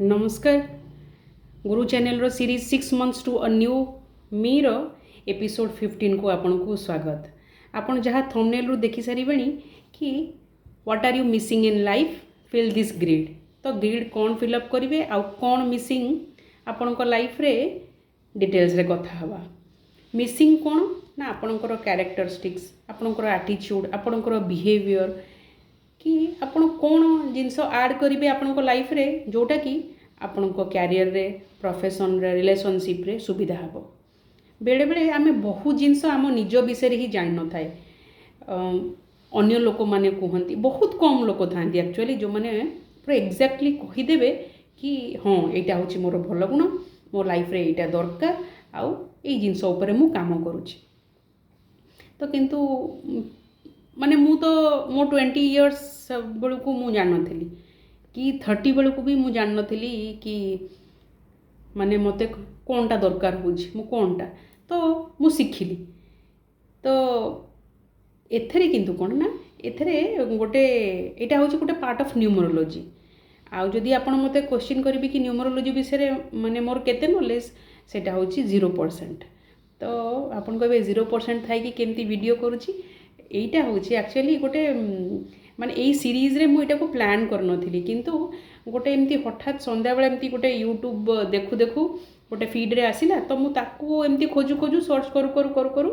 नमस्कार गुरु चैनल रो series 6 months to a new me रो एपिसोड 15 को आपन को स्वागत। आपन जहाँ थंबनेल रू देखि सारी बणी कि what are you missing in life fill this grid. तो ग्रिड कौन फिलअप करेंगे आउ कौन मिसिंग आपण को लाइफ रे डिटेल्स रे कथा हवा। मिसिंग कौन ना आपणकर कैरेक्टरिस्टिक्स आपणकर एटीट्यूड आपणकर बिहेवियर कि आपण कौन जिनस आड करेंगे आपण लाइफ रे जोटा कि आपण क्यारियर रे प्रोफेशन रे रिलेशनशिप रे सुविधा हम। बेले बेले आम बहु जिनस आम निज विषय ही जान न थाए अन्य लोक माने कहती बहुत कम लोक था एक्चुअली जो मैंने पूरा एक्जाक्टली कहीदेवे कि हाँ यहाँ हूँ मोर भल गुण मो लाइफ रे यहाँ दरकार आउ ये जिनस उपर मु काम करुँच। तो किंतु माने मु तो मो 20 इयर्स बेलू को मु जान नी कि 30 बेलू को भी मु जान नी कि माने मते कौनटा दरकार हो कौनटा तो मु शिखिली। तो एथरे किंतु कौन ना एथरे गोटे एटा होची गोटे पार्ट ऑफ न्यूमरोलॉजी। आउ जदि आपण मते क्वेश्चन करिबी कि न्यूमरोलॉजी विषय माने मोर केते नॉलेज सेटा होची 0%। तो आपण कहबे 0% थाई कि केमती वीडियो करूची एटा होची एक्चुअली गोटे माने एई सीरीज रे मु एटा को प्लान कर नथिली किंतु गोटे एमती हठात संध्या बेला एमती गोटे यूट्यूब देखु देखु गोटे फीड रे आसिला तो मु ताकू एमती खोजु खोजु सर्च करू करू करू करू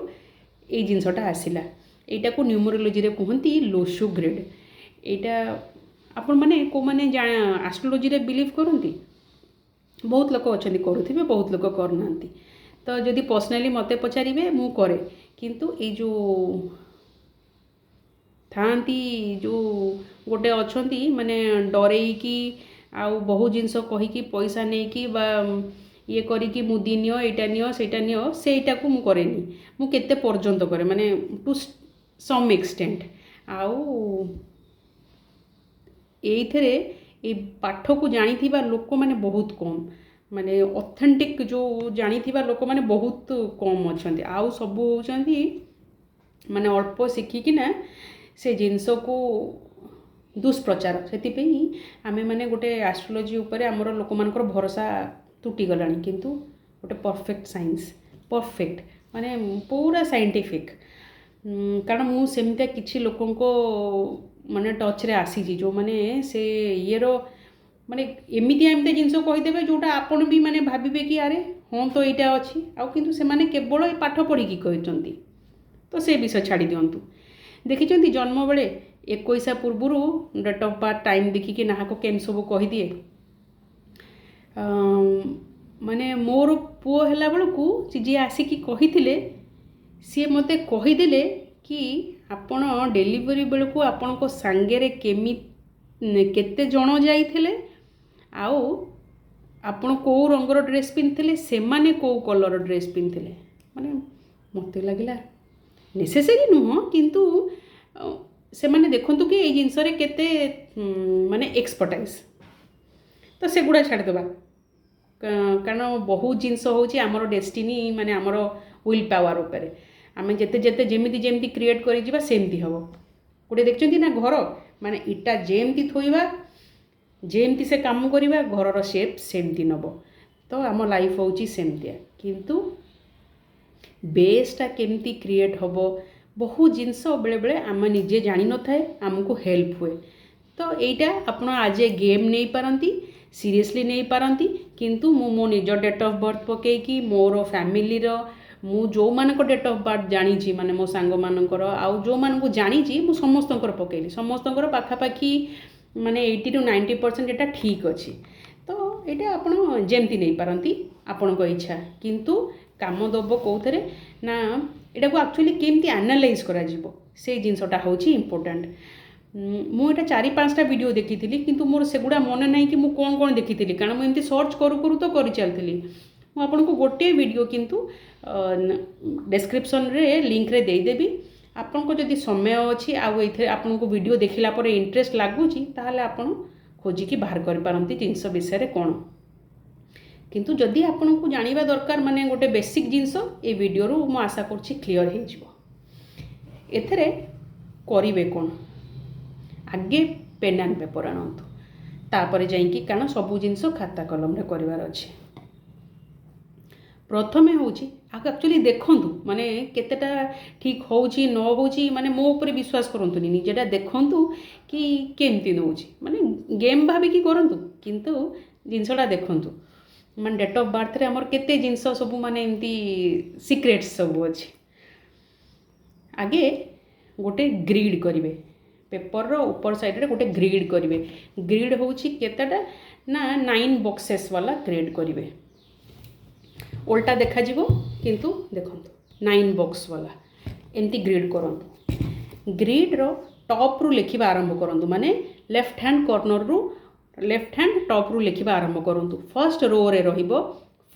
एई जिंसटा आसिला। एटा को न्यूमरोलॉजी रे कहंती लोशु ग्रिड। एटा आपण माने को माने एस्ट्रोलॉजी रे बिलीव करंती बहुत लोक अछंती करूथिबे बहुत लोक करनांती। तो जदि पर्सनली मते पचारिबे मु करे किंतु ए जो थांती जो गोटे अच्छी माने डरईकी आउ बहु जिनस कहीकि पैसा नहीं कि बा ये करी मुदी नियो एटा नियो सेटा नियो सेटा को मु करेनी मु केते पर्यंत करे माने टू सम एक्सटेंट आउ एथरे ए पाठ को जानिथिबा लोक माने बहुत कम माने ऑथेंटिक जो जानिथिबा लोक माने बहुत कम अछंती। आउ सब होचंती माने अल्प शिखिकी ना से जिनस को दुष्प्रचार से आमे माने गोटे एस्ट्रोलॉजी उपरे आमर लोक मानकर भरोसा तुटी गलानी किंतु गोटे परफेक्ट साइंस परफेक्ट माने पूरा साइंटिफिक कारण मु सेमते किछि लोकन को माने टच रे आसी जो माने से ये रो माने एमिति एमते जिनस कहीदेवे जोटा आपण भी माने भाबिबे कि अरे हाँ तो यहाँ अच्छी आउ किंतु से माने केवल ये पाठ पढ़ी कहते तो से विषय छाड़ी दिंतु। देखिए जन्म बेले 21 पूर्वर डेट ऑफ बर्थ टाइम देखिकी ना केम सब कहीदिए माने मोर पुओ है बेलू जी आसिकी कही सी मते कहीदेले कि आपण डेलीवरी बेलू आपण को सांगे केमी केते जन जाइथिले आउ आपण को रंगर ड्रेस पिंधले से माने को कलर ड्रेस पिंधले माने मते लगिला नेसेसरी नुह किंतु से माने देखंतु कि ए जिंस रे केते माने एक्सपर्टाइज तो से गुडा छाड़ देबा कारण बहुत जिंस होची हमर डेस्टिनी माने हमर विल पावर ऊपर आमे जेते जेते जेमिति जेमिति क्रिएट करि जिबा सेमति हबो। गुडे देखचंती ना घर माने इटा जेमति थोइबा जेमति से काम करिबा घरर शेप सेमति नबो। तो आम लाइफ होची सेमतिया किंतु बेसटा केमती क्रिएट हम बहु जिनस बेले बेले आम निजे जानी न थाए आमको हेल्प हुए। तो यहीटा आपण आज गेम नहीं पारती सीरियसली नहीं पारती किंतु मो निज डेट ऑफ बर्थ पकईकी मोर फैमिली मु जो मानक डेट ऑफ बर्थ जानी माने मो सांग मानकर आउ जो मानक जानी मु समस्तंकर पकईली समस्तंकर पाखापाखी माने 80 to 90% एटा ठीक अच्छी। तो यहाँ आपण जेमती नहीं पारती आपण को इच्छा किंतु काम दब कौथे ना यहाँ को एक्चुअली केमती एनालाइज करा जीवो से जिनसटा होची इम्पोर्टेंट। मुझे 4-5टा वीडियो देखी किंतु मोर सेगुड़ा मन ना कि मु कौन कौन देखी कारण मुझे एमती सर्च करू करू तो कर चलती मुझे को गोटे वीडियो किंतु डिस्क्रिप्शन रे लिंक रे देदेवी आपन को जदि समय अच्छी आपन को वीडियो देखला पर इंटरेस्ट लगुच ताहले आपन खोजिकी बाहर कर पारंती जिनस विषय कौन किंतु जदि आपन को जानिबा दरकार माने गोटे बेसिक जिनस ए वीडियो रो मु आशा करछि क्लियर हो जिवो। एथरे करिवे कोन आगे पेन एंड पेपर आनंतु तापर जाइकी कारण सब जिनस खाता कलम रे करिवार अछि। प्रथमे होची एक्चुअली देखंतु माने केतेटा ठीक होची न होची माने मो ऊपर विश्वास करंतुनी निजेटा देखंतु कि केमती नउची माने गेम भाबी कि करंतु किंतु जिनसटा देखंतु माने डेट ऑफ बर्थ रे हमर केते जिनस सब माने एमती सीक्रेट्स सब अछि। आगे गोटे ग्रिड करिवे पेपर रो ऊपर साइड रे गोटे ग्रिड करिवे। ग्रिड होची केतेटा ना 9 बॉक्सेस वाला ग्रिड करिवे। उल्टा देखा जीवो किंतु देखंतु 9 बॉक्स वाला एमती ग्रिड करंतु। ग्रिड रो टॉप रु लिखिबा आरंभ करंतु माने लेफ्ट हैंड कॉर्नर रु लेफ्ट हैंड टॉप रु लिखिबा आरंभ करंतु। फर्स्ट रो रे रहिबो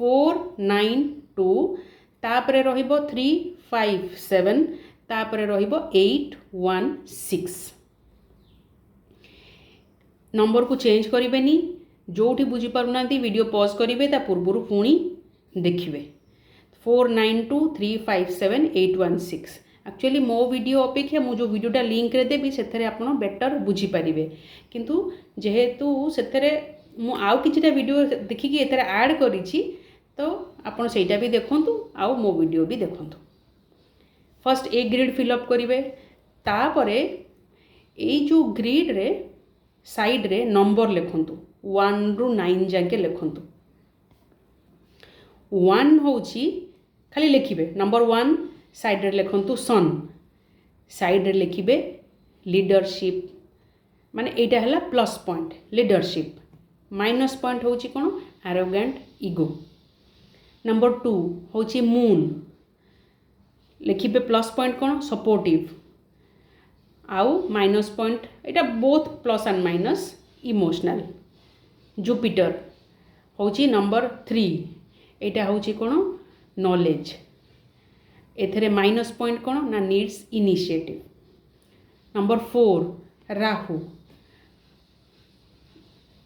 4 9 2 तापरे रहिबो 3 5 7 तापरे रहिबो 8 1 6। नंबर को चेंज करिवेनी जोठी बुझी पारुनांती वीडियो पॉज करिवे ता पूर्वरु पुणी देखिए 4 9 2 3 5 7 8 1 6। एक्चुअली मो वीडियो अपेक्षा मु जो वीडियोटा लिंक रे देबी सेथरे आपण बेटर बुझी पारिबे किंतु जेहेतु सेथरे मु आउ किछटा वीडियो देखिकी एथरे ऐड करिछि तो आपण सेटा भी देखंतु आउ मो वीडियो भी देखंतु। फर्स्ट ए ग्रिड फिलअप करिवे तापरे ए जो ग्रिड रे साइड रे नंबर लिखंतु 1 रु 9 जाके लिखंतु। 1 होची खाली लिखिबे नंबर 1 साइड रे लिखंतु सन साइड रे लिखिबे लीडरशिप माने एटा हला plus point leadership. Minus point होची कोन एरोगेंट ईगो। नंबर 2 होची मून लिखिबे प्लस पॉइंट कोन सपोर्टिव आउ minus point Etah both plus and minus emotional. Jupiter होची नंबर 3 एटा होची कोन नॉलेज एथरे माइनस पॉइंट कोन ना नीड्स इनिशिएटिव। नंबर 4 राहु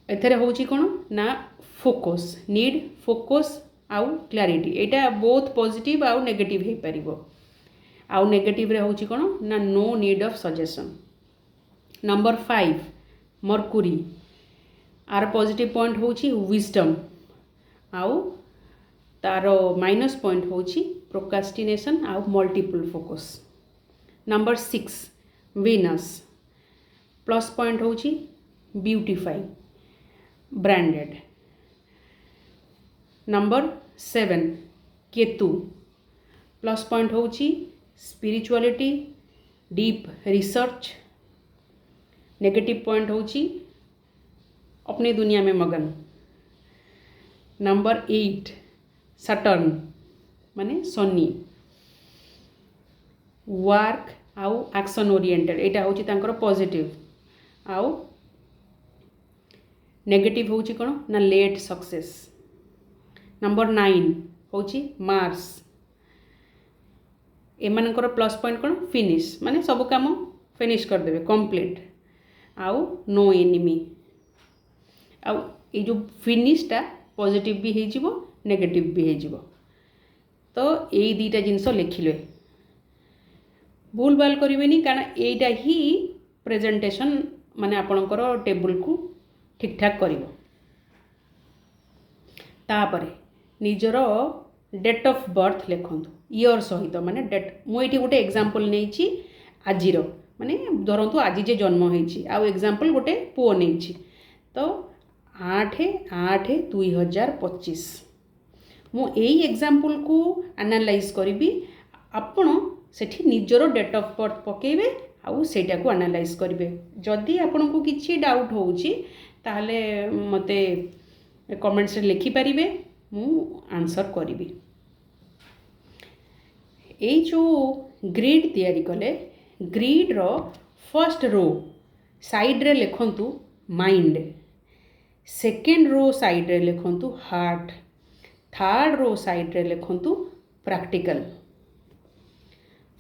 एथरे होची कोन ना फोकस नीड फोकस आउ clarity एटा both positive आउ नेगेटिव हे परिबो। आउ नेगेटिव रे होची कोन ना no need of suggestion. Number 5 mercury आर पॉजिटिव पॉइंट होची विजडम आउ तारो माइनस पॉइंट होची प्रोक्रास्टिनेशन आउ multiple focus. Number 6 Venus plus point होची beautify branded. Number 7 Ketu plus point होची spirituality deep research. Negative point होची अपनी दुनिया में मगन। नंबर 8 सटर्न माने सनी वर्क आउ एक्शन ओरिएंटेड एटा होची तांकर पॉजिटिव आउ नेगेटिव होची कोन ना लेट सक्सेस। नंबर 9 होची मार्स एमानकर प्लस पॉइंट कोन फिनिश माने सब काम फिनिश कर देबे कंप्लीट आउ नो एनिमी आउ ए जो फिनिशटा पॉजिटिव भी हे जिवो नेगेटिव भी हे जिवो। तो यही दुईटा जिनस लिखिले भूल भाल करेनि कारण यहीटा ही प्रेजेंटेशन माने आपणकर टेबुल को ठीक ठाक करिवो। तापरे निजर डेट ऑफ बर्थ लिखंतु ईयर सहित माने डेट मु एठी गोटे एग्जांपल नेछि आजिरो माने धरंतु आज जे जन्म होईछि आ एग्जांपल गोटे पुओ नेछि तो 8/8/2025 मु एई एग्जांपल को एनालाइज करी आपण सेठी निजर डेट ऑफ बर्थ पकेबे आउ सेटा को एनालाइज करेंगे। जदि आपण को किसी डाउट होउची ताहले मते कमेंट्स लिखिपारे मु आंसर करी। ये जो ग्रिड तैयारी कले grid row first row side रे लिखंतु माइंड सेकेंड रो साइड रे लिखंतु हार्ट थर्ड रो साइड रे लिखंतु प्रैक्टिकल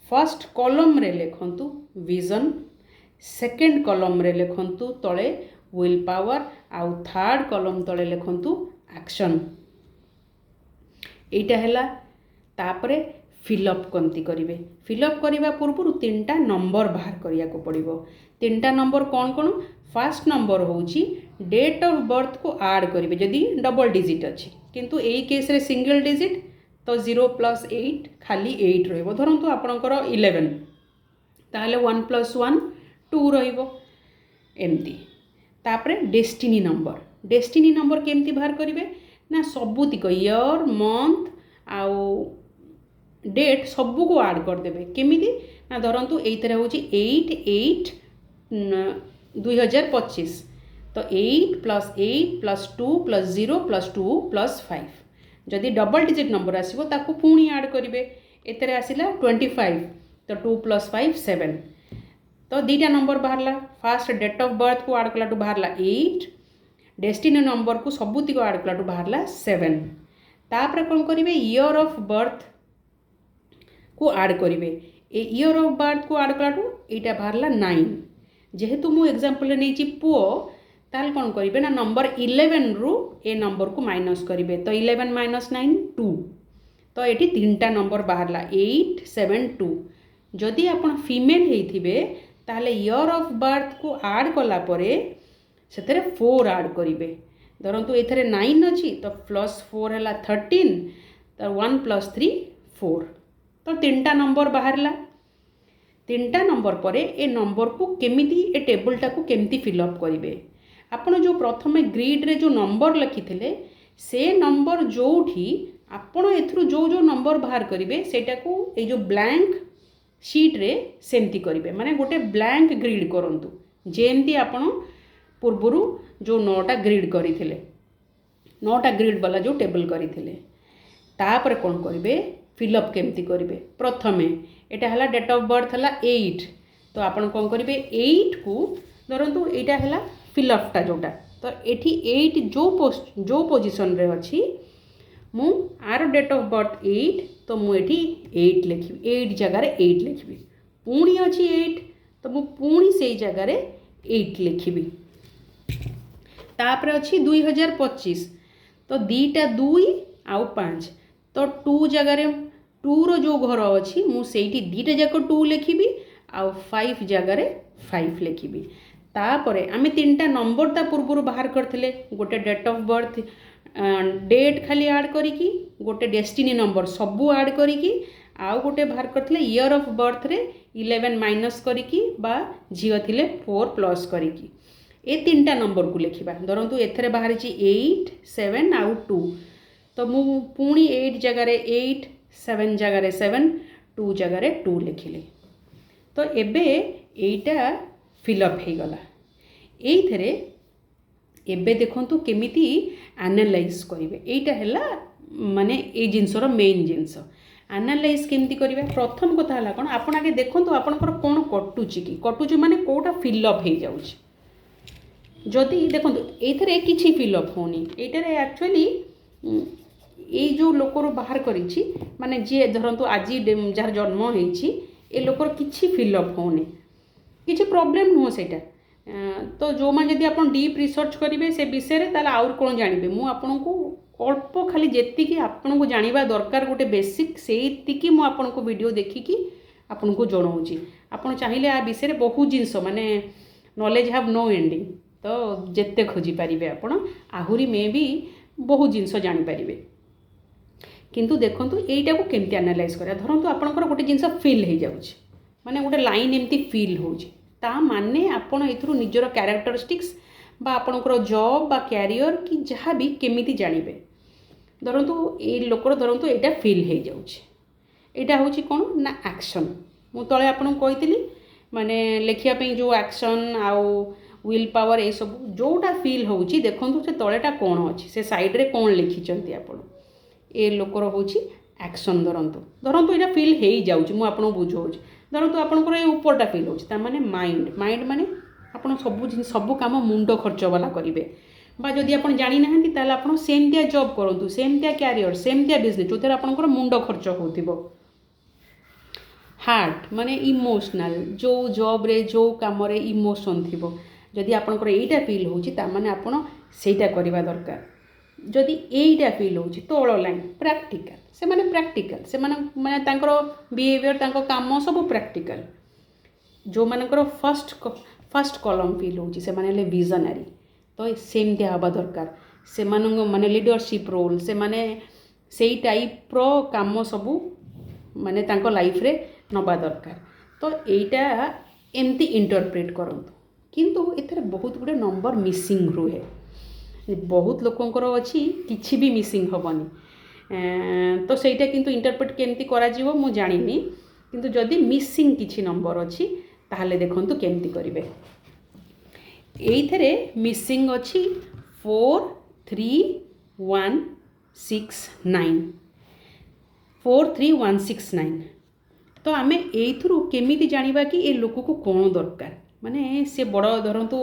फर्स्ट कॉलम रे लिखंतु विजन सेकेंड कॉलम रे लिखंतु तले विल पावर आउ थर्ड कॉलम तले लिखंतु एक्शन। एटा हैला तापरे फिलअप कंती करिवे। फिलअप करिवा पूर्व तीनटा नंबर बाहर करिया को पड़िबो। तीनटा नंबर कौन कौन? फर्स्ट नंबर होची डेट ऑफ बर्थ को ऐड करेंगे जदि डबल डिजिट अच्छी किंतु यही केस रे सिंगल डिजिट तो 0 + 8 खाली 8 रहिबो धरंतु आपणकर 11 ताहले 1 + 1 2 रहिबो एमती तापरे डेस्टिनी नंबर केमती बाहर करेंगे ना सबूतिक ईयर मंथ आउ डेट सबू को ऐड करदेवे केमिति ना धरंतु एइथरे होची 8 2025 तो 8 + 8 + 2 + 0 + 2 + 5 जदि डबल डिजिट नंबर आसीबो ताकू पुणी ऐड करेंगे एतरे आसिला 25 तो 2 + 5 7 तो दीटा नंबर बाहरला फास्ट डेट ऑफ बर्थ को ऐड कलाटू बाहरला 8 डेस्टिनी नंबर को सबूतिक ऐड कलाटू बाहरला 7 तापर कौन करेंगे ईयर ऑफ बर्थ को ऐड करेंगे ए ईयर ऑफ बर्थ को ऐड कलाटू एटा बाहरला 9 जेहेतु मु एग्जांपल नहीं पुओ ताल कौन करेंगे ना नंबर 11 रु ए नंबर को माइनस करेंगे तो 11 - 9 2 तो ये तीनटा नंबर बाहरला 8 7 2 जदि आपण फीमेल होइथिबे ताले ईयर ऑफ बर्थ को ऐड कला परे सेतरे 4 ऐड करेंगे धरंतु एथरे 9 अच्छी तो +4 है 13 तो 1 + 3 4 तो तीनटा नंबर बाहरला तीनटा नंबर पर ए नंबर को केमिति ए टेबलटा को केमिति फिलअप करेंगे आपण जो प्रथमे ग्रिड रे जो नंबर लिखिथिले से नंबर जोठी आपण एथरु जो जो नंबर बाहर करेंगे सेटा को ए जो ब्लैंक शीट रे सेमती करेंगे माने गोटे ब्लैंक ग्रिड करंतु जेमती आपण पूर्वरु जो 9टा ग्रिड करथिले 9टा ग्रिड वाला जो टेबल करथिले तापर कोन करेंगे फिलअप केमती करेंगे प्रथमे एटा हला डेट ऑफ बर्थ हला 8 तो आपण कोन करेंगे 8 को धरंतु एटा हला फिलअपटा जोटा तो एठी 8 जो पोजीशन रे अछि मु आर डेट ऑफ बर्थ 8 तो मु एठी 8 लिखिबी 8 जगह रे 8 लिखिबी पुणी अछि 8 तो मु पुणी सेई जगह रे 8 लिखिबी तापर अछि 2025 तो दीटा 2 आउ 5 तो 2 जगह रे 2 रो जो घर अछि मु सेठी दीटा जाक 2 लिखिबी आउ 5 जगह रे 5 लिखिबी तापर आमे तीनटा नंबर ता पूर्व बाहर करथिले गोटे डेट ऑफ बर्थ डेट खाली ऐड करिकी गोटे डेस्टिनी नंबर सबू ऐड करिकी आउ गोटे बाहर करथिले ईयर ऑफ बर्थ रे 11 माइनस करिकी बा झियो थिले 4 प्लस करिकी ए तीनटा नंबर को लिखिबा धरंतु एथरे बाहर छि 8 7 आउ 2 तो मु पुणी 8 जगह रे 8 7 जगह रे 7 2 जगह रे 2 लिखिले तो एबे एटा फिलअप हो गला एइथरे एबे देखंतु केमिति एनालाइज करिवे एइटा हैला माने ए जिंसर मेन जिंस एनालाइज केमिति करिवे प्रथम कथा हला कोन आपण आगे देखंतु आपनकर कोन कटुची माने कोटा फिलअप हो जाउची जदि देखंतु एइथरे किछि फिलअप होनी एइटारे एक्चुअली ए जो लोकर बाहर करिछि माने जे धरंतु आजी जार जन्म होइछि ए लोकर किछि फिलअप होनी किछि प्रॉब्लम नुह सेटा तो जो मैंने जब आप डीप रिसर्च करेंगे से विषय में ताला आउर कौन जानबे मु आपन को अल्प खाली जेतिकी आपन को जानिबा दरकार गोटे बेसिक सेतिकी मु आपन को वीडियो देखिकी आपन को जणाउची आपन चाहिए आ विषय में बहुत जिनस माने नॉलेज हैव नो एंडिंग तो जेते खोजी पारिबे आपन आहुरी में भी बहुत जिनस जानि पारिबे किंतु देखंतु एइटा को केमती एनालाइज करा धरंतु आपनकर गोटे जिनस फील हो जाउची माने गोटे लाइन एमती फील होउची ता माने आपण एथरु निजर कैरेक्टरिस्टिक्स बा आपणकर जॉब बा कैरियर कि जहाँ भी केमिति जानिबे धरंतु ए लोकर धरंतु एटा फील हो जाउची एटा होची कोन ना एक्शन मु तळे आपन कहितली माने लेखिया पे जो एक्शन आउ विल पावर ए सब जोटा फील होची देखंतु से तळेटा कोन अछि से साइड रे कोन लिखिचंती आपण ए लोकर होची एक्शन धरंतु एटा फील हो जाउची मु आपन बुझौची धरंतु आपनकर ए ऊपरटा फील होची ता माने माइंड माने आपण सब काम मुंड खर्च वाला करेंगे बा जदि आप जानी ना ताले आप सेमतिया जॉब करूँ सेमतिया कैरियर सेमतिया बिजनेस जो आपंकर मुंड खर्च हो हार्ट माने इमोशनल जो जॉब रे जो काम रे इमोशन थी जदि आपंकर यहीटा फिल होता माने आपण सेटा करवा दरकार जदि यहीटा फिल हो तल लाइन प्रैक्टिकल से माने प्रैक्टिकल से माने तांकर बिहेवियर तांको काम सब प्रैक्टिकल जो मानकर फर्स्ट कलम फिल होची से माने ले विजनरी तो सेमती हवा दरकार से माने लीडरशिप रोल से माने सेई टाइप रो काम सबू माने तांको लाइफ रे नबा दरकार। तो एटा एमती इंटरप्रेट करंतु किंतु एथरे बहुत गुडे नंबर मिसिंग रुहे। बहुत लोकंकर अच्छी किछि भी मिसिंग हेबनी तो सेटा किंतु इंटरप्रेट केमती करा जीवो मु जानिनी किंतु जदि मिसिंग किछि नंबर अच्छी ताहले देखंतु केमती करिवे। एइथरे मिसिंग अच्छी 4 3 1 6 9 4 3 1 6 9। तो आमे एइथरु केमिति जानिबा कि ए लोक को कोन दरकार माने से बड़ धरतु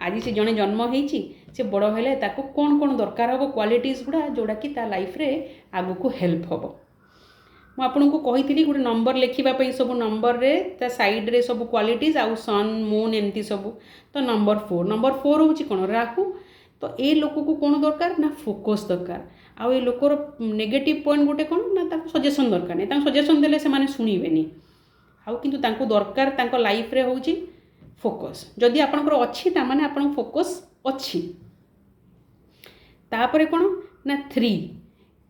आज से जड़े जन्म होती से बड़ हेले ताको कौन कौन दरकार हम क्वालिटीज गुड़ा जोड़ा कि ता लाइफ रे आगु को हेल्प हम। मु आपन को कही गोटे नंबर लिखापी सब नंबर रे ता साइड रे सब क्वालिटीज आउ सन मून एमती सब। तो नंबर 4 हूँ कौन राहु। तो ए लोक को कौन दरकार ना फोकस दरकार आउ ए लोकर नेगेटिव पॉइंट गोटे कौन ना सजेसन दरकार नहीं सजेसन देले से माने सुनिबेनी आउ किंतु तांको दरकार तांको लाइफ रे होची फोकस। जदि आपनकर अच्छी ता माने आपन फोकस अच्छी। तापरे कौन ना 3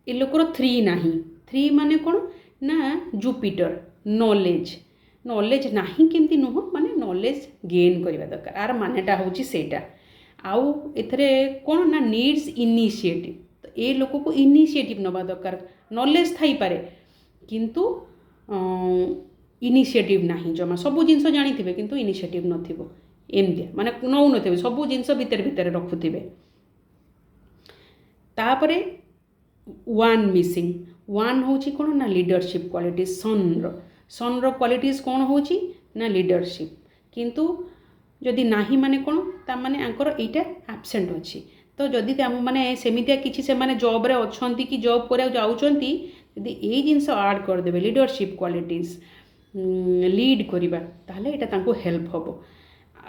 ए लोकर 3 नाही 3 माने कौन ना जुपिटर नॉलेज नाही केमती नुह माने नॉलेज गेन करबा दरकार आर मानेटा होची सेटा। आउ एथरे कौन ना नीड्स इनिशिएटिव। तो ए लोक को इनिशिएटिव नबा दरकार नॉलेज थाई पारे किंतु इनिशिएटिव नाही जमा सबू जिनस जानी किंतु इनिशिएटिव नथिबो एमती माने नौ नथिबे सबू जिनस भितर भितर रखुथिबे। तापरे 1 मिसिंग 1 होची कोन ना लीडरशिप क्वालिटी सन रो क्वालिटीज कोन होची ना लीडरशिप किंतु जदि नाही माने कोन ता माने आंकर एटा एब्सेंट अछि। तो जदि माने सेमितिया किछि से माने जॉब रे अछंती कि जॉब करे जाउचंती जदि ए जिनस ऐड कर देबे लीडरशिप क्वालिटीज लीड करिबा ताहले एटा तांको हेल्प हबो।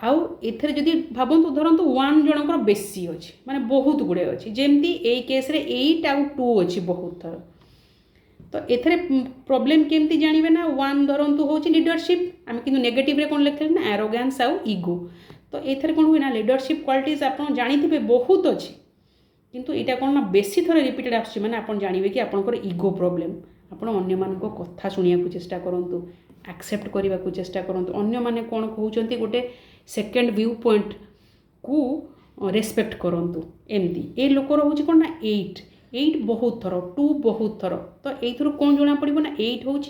आउ एथरे जदि भाबंतु धरंतु 1 जनकर बेसी अछि माने बहुत गुडे अछि जेमती ए केस रे 8 आउ 2 अछि बहुत थर। तो एथरे प्रॉब्लम केमती जानिबे ना 1 धरंतु होछि लीडरशिप आमे किंतु नेगेटिव रे कोन लेखले ना एरोगेंस आउ ईगो। तो एथरे कोन हुए ना लीडरशिप क्वालिटीज आपन जानिथिबे बहुत अछि किंतु एटा कोन ना बेसी थर रिपीटेड आछि माने आपन जानिबे कि आपनकर ईगो प्रॉब्लम। आपन अन्य मानको कथा सुनिया को चेष्टा करंतु एक्सेप्ट करने को चेष्टा करूँ अन्य माने कौन कहते गोटे सेकेंड व्यू पॉइंट को रेस्पेक्ट करूँ एमती। ए लोकर हूँ कौन ना 8 बहुत थर 2 बहुत थर। तो ये कौन जना पड़ो ना 8 हूँ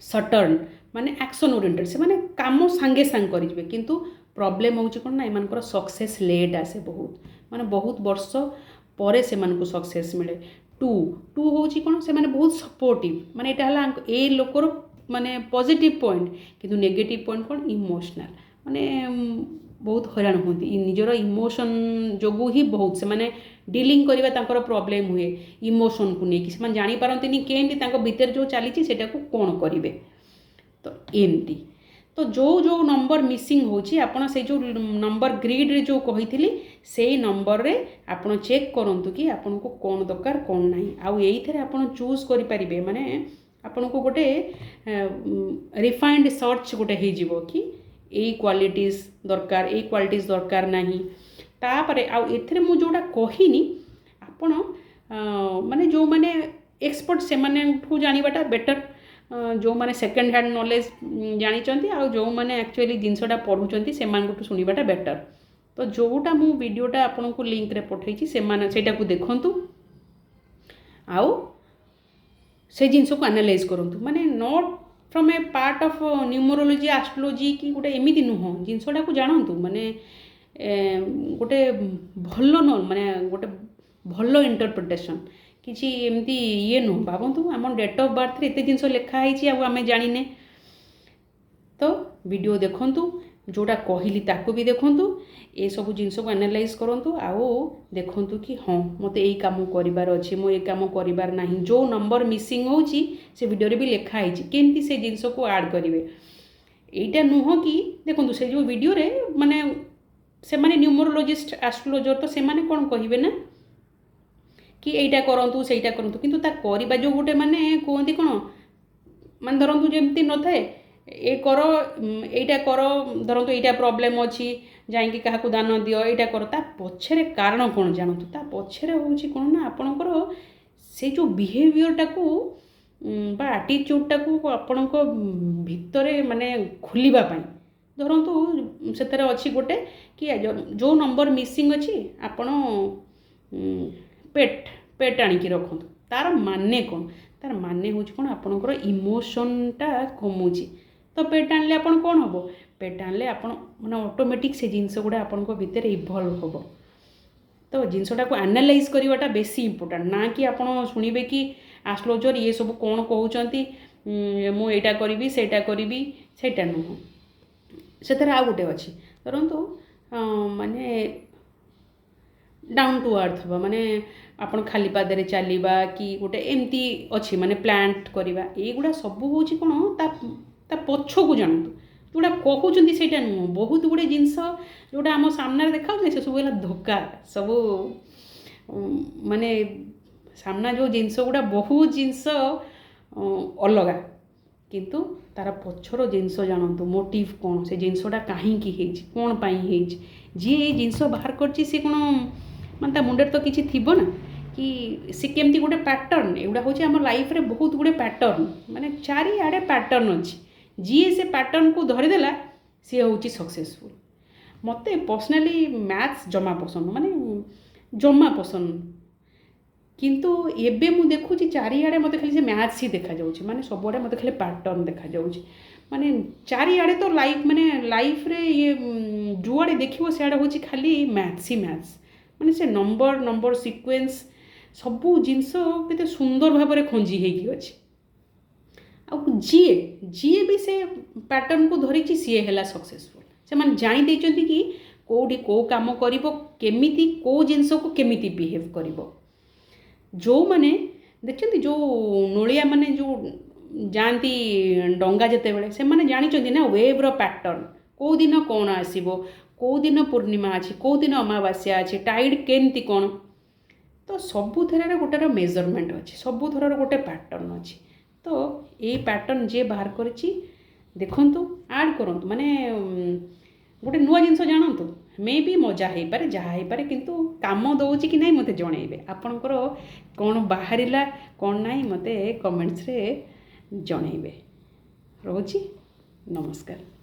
सटर्न माने एक्शन ओरिएंटेड से माने काम सांगे सांग करेंगे किंतु प्रॉब्लम हूँ कौन ना एम सक्सेस लेट आसे बहुत माने बहुत वर्ष पर से सक्सेस मिले। 2 हूँ कौन से माने बहुत सपोर्टिव माने यहाँ ए लोकर माने पॉजिटिव पॉइंट किंतु नेगेटिव पॉइंट कौन इमोशनल माने बहुत हैरान होती निजर इमोशन जोगु ही बहुत से माने डीलिंग करवा तांकर प्रॉब्लम हुए इमोशन को लेकिन से जानी पारंतिनी केमती तांको भीतर जो चली सेटा को कौन करेंगे। तो एमती तो जो नंबर मिसिंग होची आपण से जो नंबर ग्रिड रे जो कही से नंबर रे आपण चेक करंतु कि आपण को कौन दरकार कौन नहीं आउ एइथरे आपण चूज करि परिबे माने आपण को गोटे रिफाइंड सर्च गोटे हो जीवो कि ए क्वालिटीज दरकार नहीं। तापरे आउ एथरे मु जोटा कहिनी आपण माने जो माने एक्सपर्ट से माने ठू जानिबाटा बेटर जो माने सेकंड हैंड नॉलेज जानी आउ जो माने एक्चुअली जिनसटा पढ़ुचंती से मानकु सुनिबाटा बेटर। तो जोटा मु वीडियोटा आपन को लिंक रे पठेछि से माने सेटा को देखंतु आउ से जिनस को एनालाइज करंतु माने not from A part of numerology astrology कि गोटे एमिति नुह जिनसटा को जानतु माने गोटे भल न माने गोटे भल इंटरप्रिटेशन किसी एमती ये नुह भावतु आम डेट ऑफ बर्थ रे एते जिनस लिखाई आम जानिने। तो वीडियो देखंतु जोटा कहली ताको भी देखंतु ए सब जिनस को एनालाइज करंतु आउ देखंतु कि हाँ मते एई काम करिवार अछि मो ए काम करिवार नाही जो नंबर मिसिंग होची से वीडियो रे भी लिखा आइछि केमती से जिनस को ऐड करिवे। एटा नुह कि देखंतु से जो वीडियो रे माने से माने न्यूमरोलॉजिस्ट एस्ट्रोलॉजर तो से माने कोन कहिबे ना कि एटा करंतु सेटा करंतु किंतु ता करिबा जो गोटे माने कोहंती कोन मान धरंतु जेमती न थाए ए कर एटा कर धरतु एटा प्रोब्लेम अच्छी जाइए क्या दान दियो एटा कर ता पछरे कारण कौन जानतु ता पछरे होची कौन ना आपणकर से जो बिहेवियरटा को बा आटीट्यूडटा को आपण भितर माने खोलिबा पाई धरतु से अच्छी गोटे कि जो नंबर मिसिंग अच्छी आपण पेट पेट आणिकी रखु तार माने कौन तार माने हूँ कौन आपणकर इमोशनटा कमुची तो पेट आणले आपण कौन हम पेट आणले आपण माने ऑटोमेटिक से जिनस गुड़ा आपण भितर इवल्व हम तो जिनसटा को एनालाइज करवाटा बेसी इंपोर्टेंट ना कि आपण शुणिबे कि एस्ट्रोलजर ये सब कौन कहते मु एटा करी सेटा करी सेटा नुह से आ गोटे अच्छी धरतु माने डाउन टू अर्थ माने आपण खाली पादे चलवा कि गोटे एमती अच्छी माने प्लांट करवा युवा सब हूँ कौन ता पछ को जानतु जोड़ा कहते से नुह बहुत गुड़े जिनस जोटा आम सामने देखा से सब है धोखा सब माने सामना जो जिनस गुड़ा बहुत जिनस अलगा किंतु तार पछर जिनस जानतु मोटिव कौन से जिनसटा कहीं कौन पाई जी ये जिनस बाहर कर माने मुंडे तो किसी थी ना कि सी केमती गोटे पैटर्न एगुड़ा हूँ आम लाइफ रे बहुत गुड़े पैटर्न माने चारिआडे पैटर्न अच्छी जी से पैटर्न को धरीदेला सी हूँ सक्सेसफुल मत पर्सनाली मैथ्स जमा पसंद माने जमा पसंद किंतु एबे मु देखुची चारिआडे मत खाली से मैथ्स ही देखा जाउची माने सबआडे मत खाली पैटर्न देखा जाउची माने चारिआडे तो लाइफ रे ये जुआडे देखिबो सिआडे होची खाली मैथ्स ही मैथ्स माने से नंबर सीक्वेंस सबू जिनस केते सुंदर भाव में खंजी होगी अच्छी आ जीए भी से पैटर्न को धरी सी है सक्सेसफुल से मैंने जानी कि कौटी कौ कम कर केमी कौ जिनस को केमी बिहेव कर जो मैंने देखते जो नोलिया माने जो जाती डंगा जिते बड़े से मैंने जानी ना वेव्र पैटर्न कौ दिन कौन आसो कौ दिन पूर्णिमा अच्छी कौ दिन अमावास्या अच्छी टाइड केमती कौन तो सबू थर गोटे मेजरमेंट अच्छी सबू थर गोटे पैटर्न अच्छी तो ये पैटर्न जे बाहर कर देखु आड करूँ माने गोटे नुआ जिनस जानतु मे भी मजा हो पारे जहाँ हो पारे किंतु काम दौर कि नहीं मत जनइबे आपणकर कौन बाहर कौन ना मत कमेंट्स रे जनइबे रोची नमस्कार।